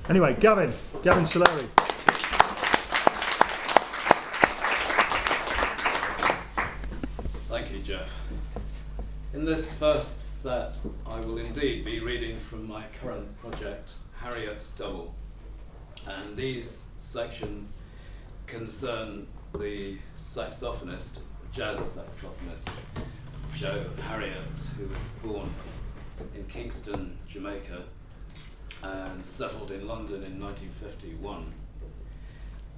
Anyway, Gavin Selerie. Thank you, Jeff. In this first set, I will indeed be reading from my current project, Harriet Double. And these sections concern the saxophonist, jazz saxophonist, Joe Harriet, who was born in Kingston, Jamaica, and settled in London in 1951.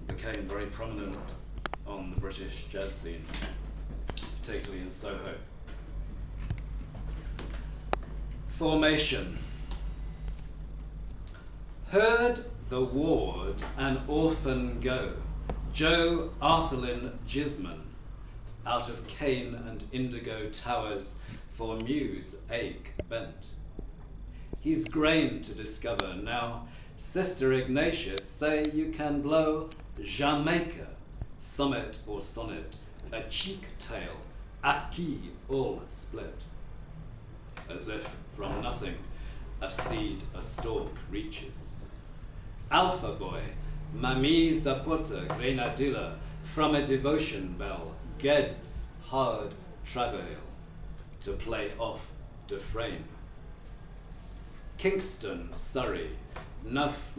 Became very prominent on the British jazz scene, particularly in Soho. Formation. Heard the ward an orphan go, Joe Arthurlin Gisman, out of cane and indigo towers for muse ache bent. He's grain to discover now. Sister Ignatius say you can blow Jamaica, summit or sonnet, a cheek tail, aki all split. As if from nothing a seed a stalk reaches. Alpha boy, Mami Zapota Grenadilla, from a devotion bell, Ged's hard travail, to play off the frame. Kingston, Surrey, nuff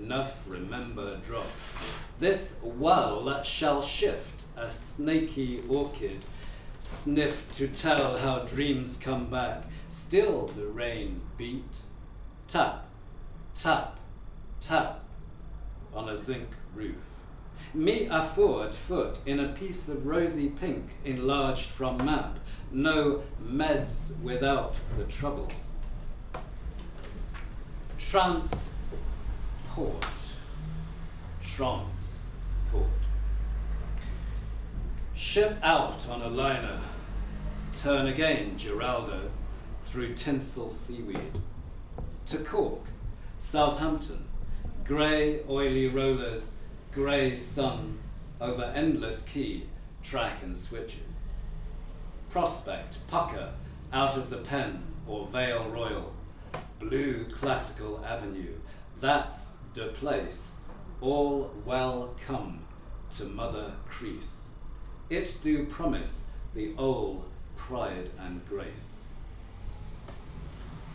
remember drops. This well shall shift, a snaky orchid, sniff to tell how dreams come back. Still the rain beat, tap, tap, tap, on a zinc roof. Me a forward foot in a piece of rosy pink enlarged from map. No meds without the trouble. Transport. Ship out on a liner. Turn again, Geraldo, through tinsel seaweed. To Cork, Southampton, grey oily rollers, grey sun over endless quay, track and switches. Prospect, pucker, out of the Pen or Vale Royal, blue classical avenue, that's the place, all well come to Mother Crease. It do promise the old pride and grace.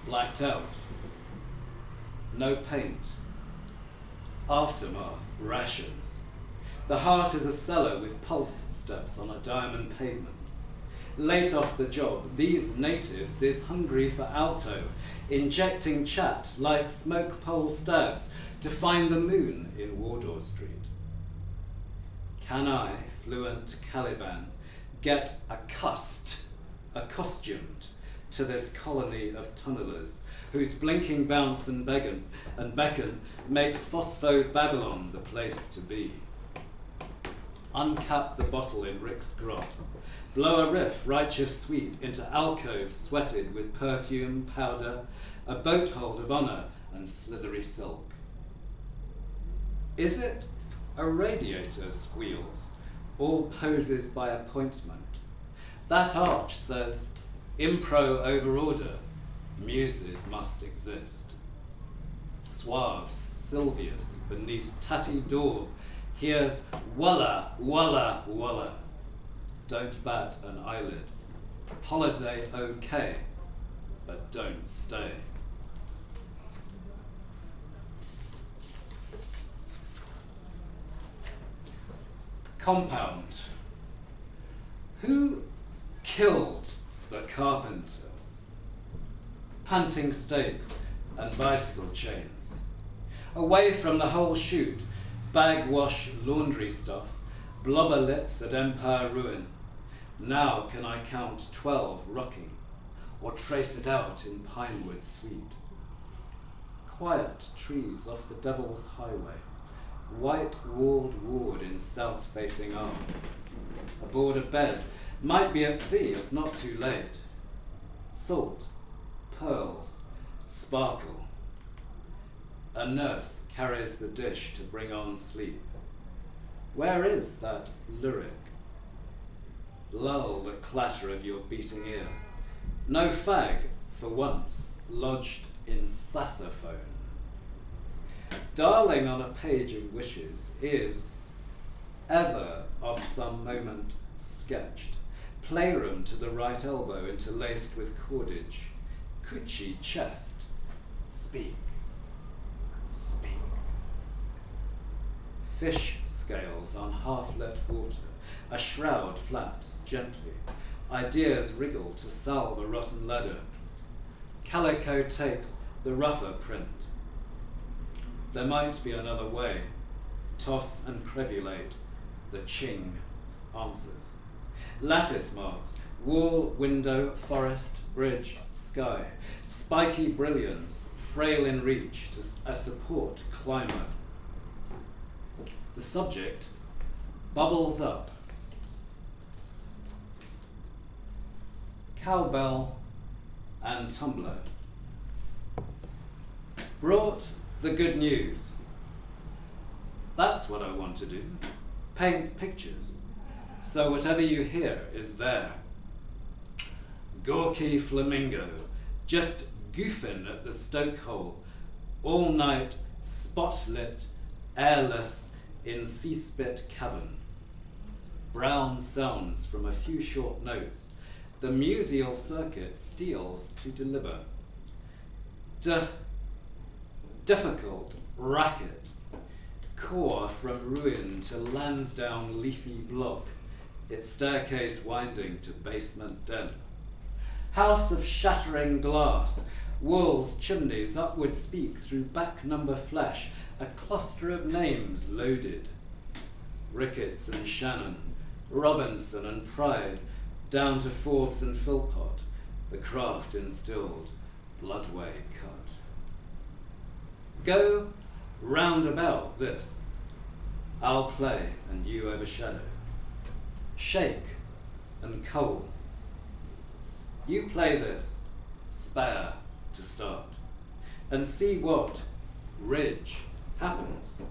Blacked out, no paint, aftermath rations. The heart is a cellar with pulse steps on a diamond pavement. Late off the job, these natives is hungry for alto, injecting chat like smoke pole stabs to find the moon in Wardour Street. Can I, fluent Caliban, get accustomed to this colony of tunnelers whose blinking bounce and beckon makes phosphode Babylon the place to be? Uncap the bottle in Rick's grot, blow a riff righteous sweet into alcoves sweated with perfume, powder, a boat hold of honor and slithery silk. Is it a radiator squeals, all poses by appointment? That arch says, impro over order, muses must exist. Suave Silvius beneath tatty daub hears walla, walla, walla. Don't bat an eyelid. Holiday okay, but don't stay. Compound. Who killed the carpenter? Panting stakes and bicycle chains. Away from the whole shoot, bag wash laundry stuff, blubber lips at Empire Ruin. Now can I count 12 rocking, or trace it out in Pinewood Sweet? Quiet trees off the Devil's Highway, white-walled ward in south-facing arm. Aboard a bed, might be at sea, it's not too late. Salt, pearls, sparkle. A nurse carries the dish to bring on sleep. Where is that lyric? Lull the clatter of your beating ear. No fag, for once, lodged in saxophone. darling on a page of wishes is ever of some moment sketched, playroom to the right elbow interlaced with cordage, coochie chest, speak, speak. Fish scales on half-let water, a shroud flaps gently, ideas wriggle to salve a rotten ladder. Calico takes the rougher print. There might be another way. Toss and crevulate. The Xing answers. Lattice marks, wall, window, forest, bridge, sky. Spiky brilliance, frail in reach to a support climber. The subject bubbles up. Cowbell and tumbler. Brought the good news. That's what I want to do. Paint pictures. So whatever you hear is there. Gawky flamingo, just goofing at the stoke hole, all night, spotlit, airless, in sea-spit cavern. Brown sounds from a few short notes. The musial circuit steals to deliver. Difficult racket. Core from ruin to Lansdowne leafy block, its staircase winding to basement den. House of shattering glass, walls, chimneys, upward speak through back number flash, a cluster of names loaded. Ricketts and Shannon, Robinson and Pride, down to Forbes and Philpott, the craft instilled, bloodway cut. Go round about this. I'll play and you overshadow. Shake and coal. You play this, spare to start, and see what ridge happens.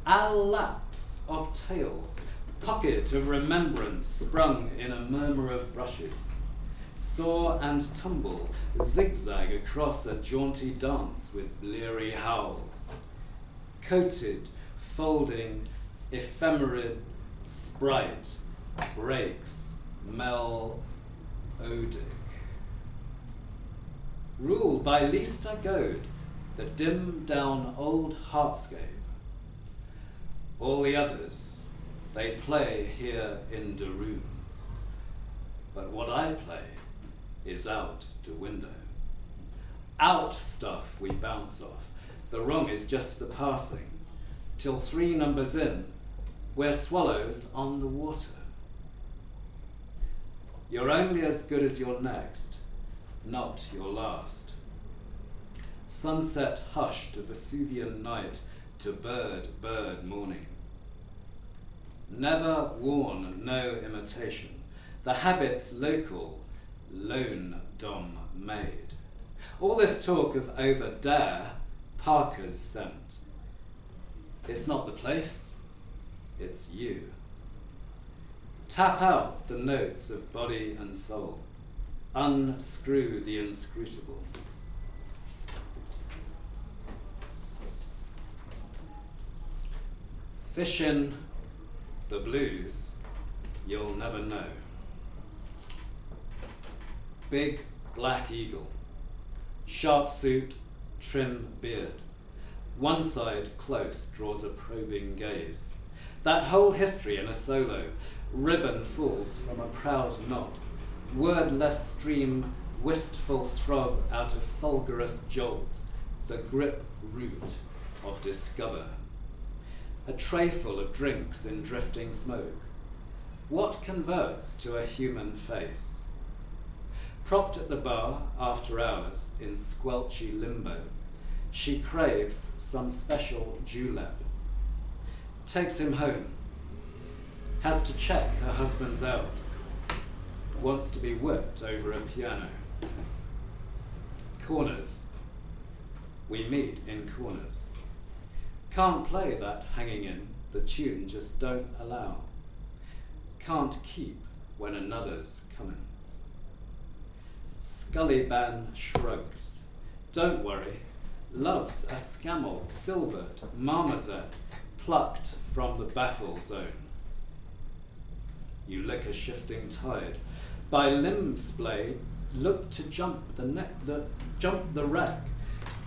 A lapse of tales, pocket of remembrance sprung in a murmur of brushes. Soar and tumble, zigzag across a jaunty dance with bleary howls. Coated, folding, ephemerid sprite breaks melodic. Ruled by Lista Goad, the dim down old heartscape. All the others, they play here in the room. But what I play is out the window. Out stuff we bounce off. The wrong is just the passing. Till 3 numbers in, we're swallows on the water. You're only as good as your next, not your last. Sunset hush to Vesuvian night, to bird morning. Never worn, no imitation. The habits local, lone dom made. All this talk of over dare, Parker's scent. It's not the place, it's you. Tap out the notes of body and soul. Unscrew the inscrutable. Fish in the blues you'll never know. Big black eagle, sharp suit, trim beard. One side close draws a probing gaze. That whole history in a solo, ribbon falls from a proud knot. Wordless stream, wistful throb out of fulgurous jolts, the grip root of discover. A trayful of drinks in drifting smoke. What converts to a human face? Propped at the bar after hours in squelchy limbo, she craves some special julep. Takes him home. Has to check her husband's out. Wants to be whipped over a piano. Corners. We meet in corners. Can't play that hanging in, the tune just don't allow. Can't keep when another's coming. Scullyban shrugs. Don't worry, loves a scamel, filbert, marmoset, plucked from the baffle zone. You lick a shifting tide, by limb splay, look to jump the wreck,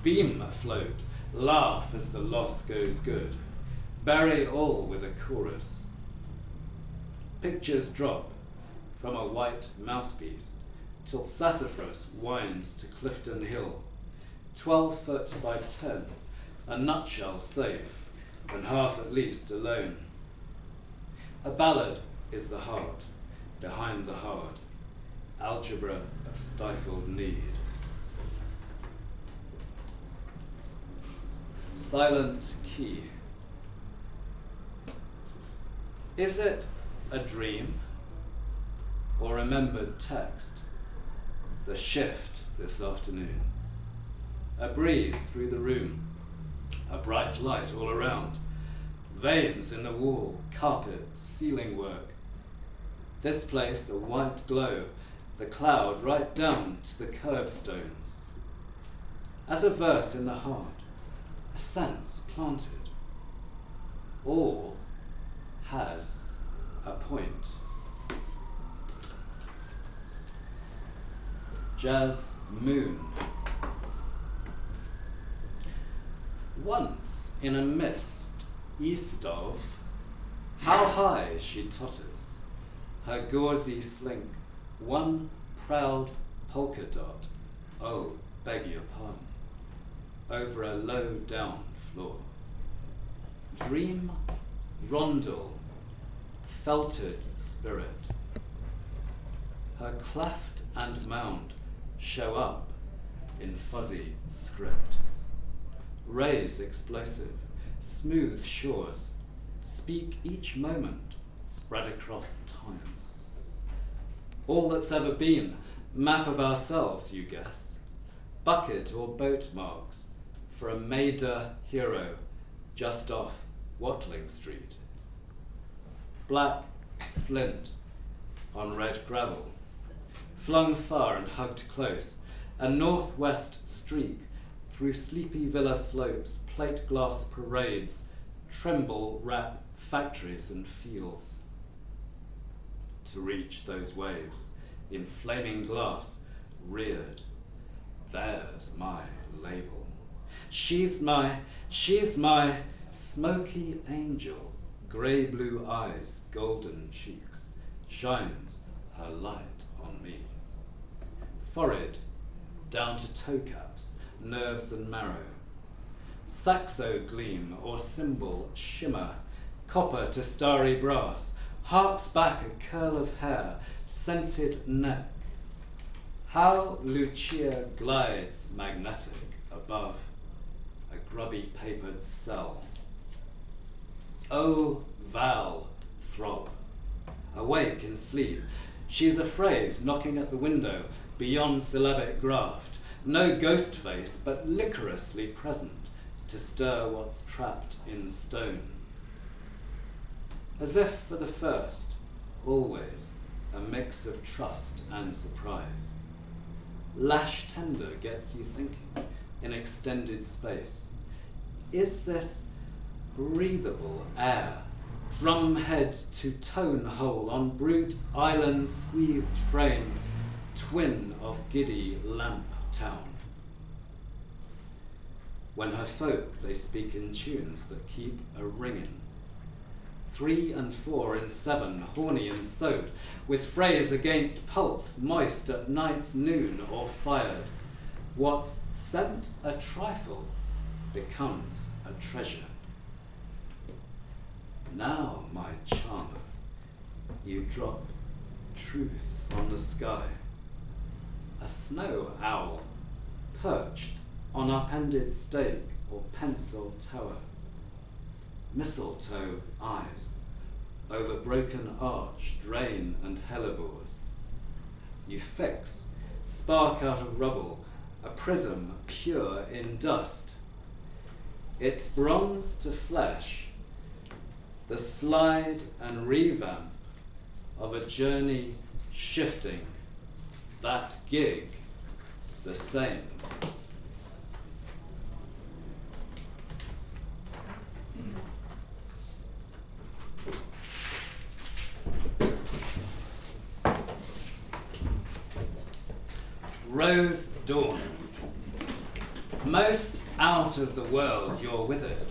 beam afloat, laugh as the loss goes good, bury all with a chorus. Pictures drop from a white mouthpiece, till sassafras winds to Clifton Hill, 12 foot by 10, a nutshell safe, and half at least alone. A ballad is the heart, behind the hard, algebra of stifled need. Silent key. Is it a dream or remembered text? The shift this afternoon. A breeze through the room, a bright light all around, veins in the wall, carpet, ceiling work. This place a white glow, the cloud right down to the curbstones. As a verse in the heart, a sense planted. All has a point. Jazz moon. Once in a mist east of, how high she totters, her gauzy slink, one proud polka dot, oh, beg your pardon, over a low down floor. Dream rondel, felted spirit. Her cleft and mound show up in fuzzy script. Rays explosive, smooth shores, speak each moment, spread across time. All that's ever been, map of ourselves, you guess. Bucket or boat marks for a Maida hero just off Watling Street. Black flint on red gravel, flung far and hugged close, a northwest streak through sleepy villa slopes, plate glass parades, tremble wrap factories and fields. To reach those waves in flaming glass reared, there's my label. She's my smoky angel, grey blue eyes, golden cheeks, shines her light on me. Forehead down to toe caps, nerves and marrow. Saxo gleam or cymbal shimmer, copper to starry brass, harks back a curl of hair, scented neck. How Lucia glides magnetic above a grubby papered cell. Oh, Val throb, awake in sleep, she's a phrase knocking at the window beyond syllabic graft, no ghost face but licorously present to stir what's trapped in stone. As if for the first, always a mix of trust and surprise. Lash tender gets you thinking in extended space. Is this breathable air, drumhead to tone hole on brute island squeezed frame, twin of giddy lamp town? When her folk they speak in tunes that keep a ringing. 3 and 4 and 7, horny and sewed, with phrase against pulse, moist at night's noon or fired. What's sent a trifle becomes a treasure. Now, my charmer, you drop truth on the sky. A snow owl perched on upended stake or pencil tower. Mistletoe eyes over broken arch, drain and hellebores. You fix, spark out of rubble, a prism pure in dust. It's bronze to flesh, the slide and revamp of a journey shifting, that gig the same. Rose dawn. Most out of the world you're withered.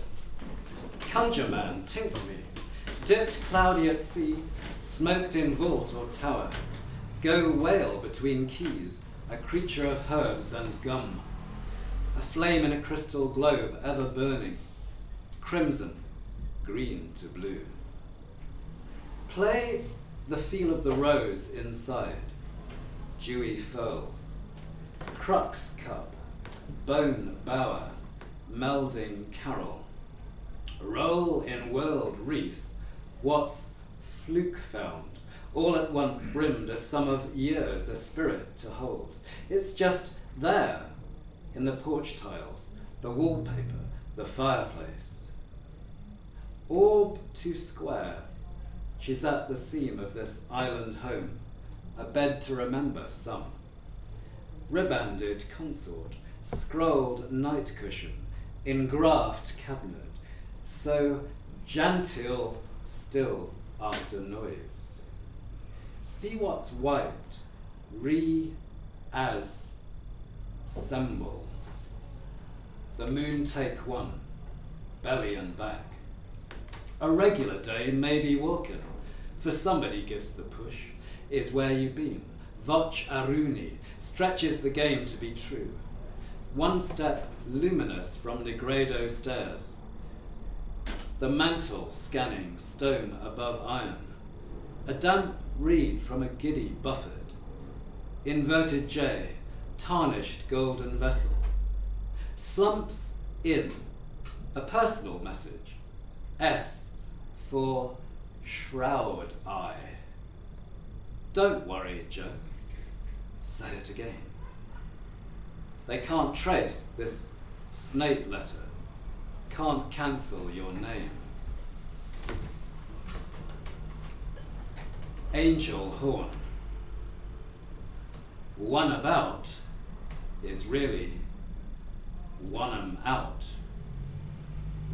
Conjure man, tinct me. Dipped cloudy at sea, smoked in vault or tower. Go whale between keys, a creature of herbs and gum. A flame in a crystal globe ever burning. Crimson, green to blue. Play the feel of the rose inside. Dewy furls. Crux cup, bone bower, melding carol. Roll in world wreath, what's fluke found, all at once brimmed a sum of years a spirit to hold. It's just there, in the porch tiles, the wallpaper, the fireplace. Orb too square, she's at the seam of this island home, a bed to remember some. Ribanded consort, scrolled night cushion, engraft cabinet, so genteel still after noise. See what's wiped, as symbol. The moon take one, belly and back. A regular day may be walking, for somebody gives the push, is where you been. Voch Aruni stretches the game to be true. One step luminous from Negredo stairs. The mantle scanning stone above iron. A damp reed from a giddy buffet. Inverted J, tarnished golden vessel. Slumps in, a personal message. S for shroud eye. Don't worry, Joe. Say it again. They can't trace this snake letter. Can't cancel your name. Angel horn. One about is really one 'em out.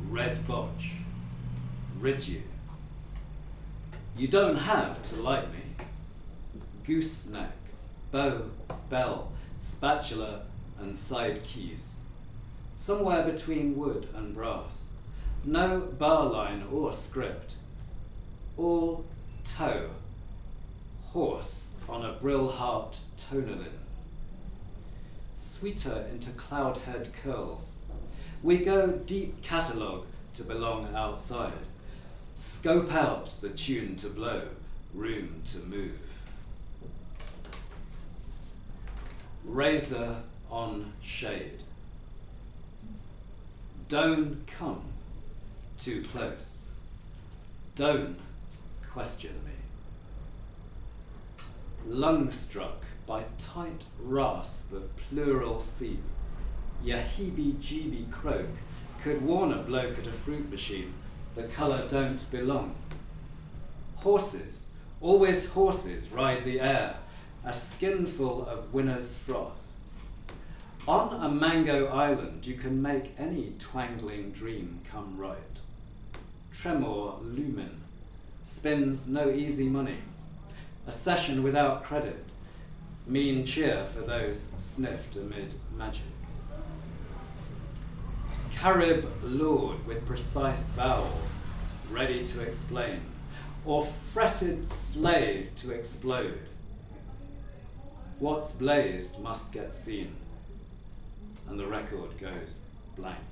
Red botch. Rid you. You don't have to like me. Gooseneck, bow, bell, spatula and side keys. Somewhere between wood and brass. No bar line or script. All toe. Horse on a brill heart tonalin. Sweeter into cloud head curls. We go deep catalogue to belong outside. Scope out the tune to blow, room to move. Razor on shade. Don't come too close. Don't question me. Lung struck by tight rasp of pleural seep. Your heebie-jeebie croak could warn a bloke at a fruit machine the colour don't belong. Horses, always horses, ride the air, a skinful of winner's froth. On a mango island you can make any twangling dream come right. Tremor lumen, spins no easy money. A session without credit, mean cheer for those sniffed amid magic. Carib lord with precise vowels, ready to explain, or fretted slave to explode. What's blazed must get seen, and the record goes blank.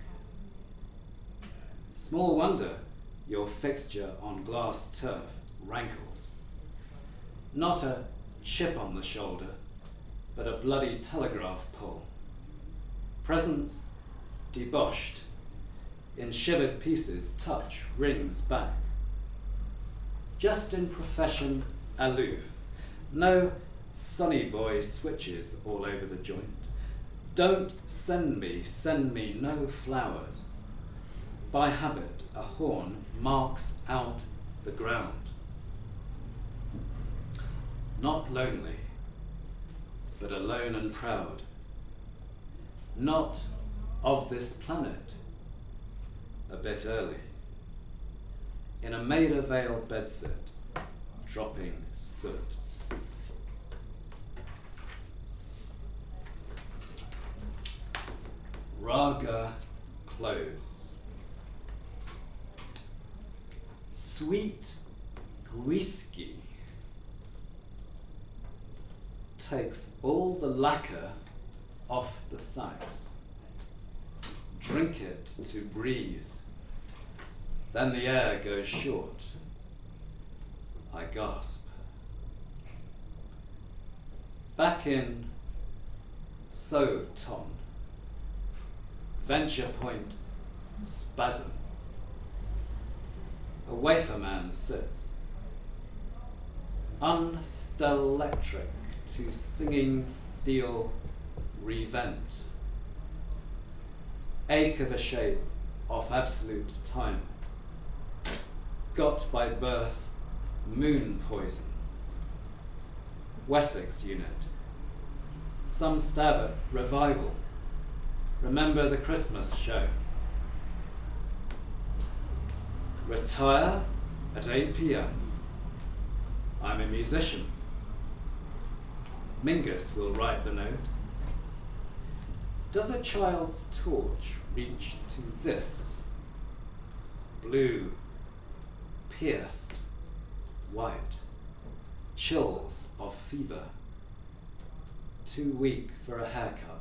Small wonder your fixture on glass turf rankles. Not a chip on the shoulder, but a bloody telegraph pole. Presence deboshed, in shivered pieces touch rings back. Just in profession aloof, no sonny boy switches all over the joint. Don't send me no flowers. By habit, a horn marks out the ground. Not lonely, but alone and proud. Not of this planet, a bit early. In a Maida Vale bedsit, dropping soot. Raga close. Sweet whiskey takes all the lacquer off the sax. Drink it to breathe. Then the air goes short. I gasp. Back in So-ton. Venture point spasm. A wafer man sits. Unstelectric to singing steel revent. Ache of a shape of absolute time. Got by birth moon poison. Wessex unit. Some stab at revival. Remember the Christmas show. Retire at 8 p.m. I'm a musician. Mingus will write the note. Does a child's torch reach to this? Blue, pierced, white, chills of fever. Too weak for a haircut.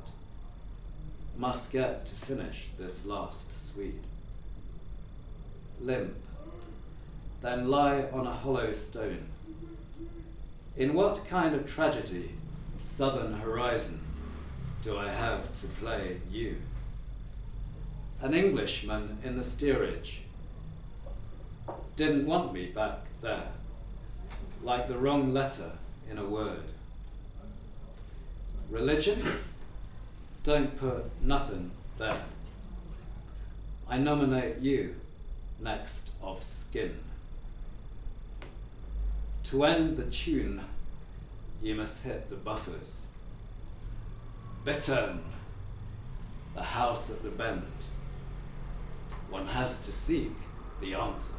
Must get to finish this last sweet. Limp, then lie on a hollow stone. In what kind of tragedy, southern horizon, do I have to play you? An Englishman in the steerage didn't want me back there, like the wrong letter in a word. Religion? Don't put nothing there. I nominate you next of skin. To end the tune, you must hit the buffers. Bittern, the house at the bend. One has to seek the answer.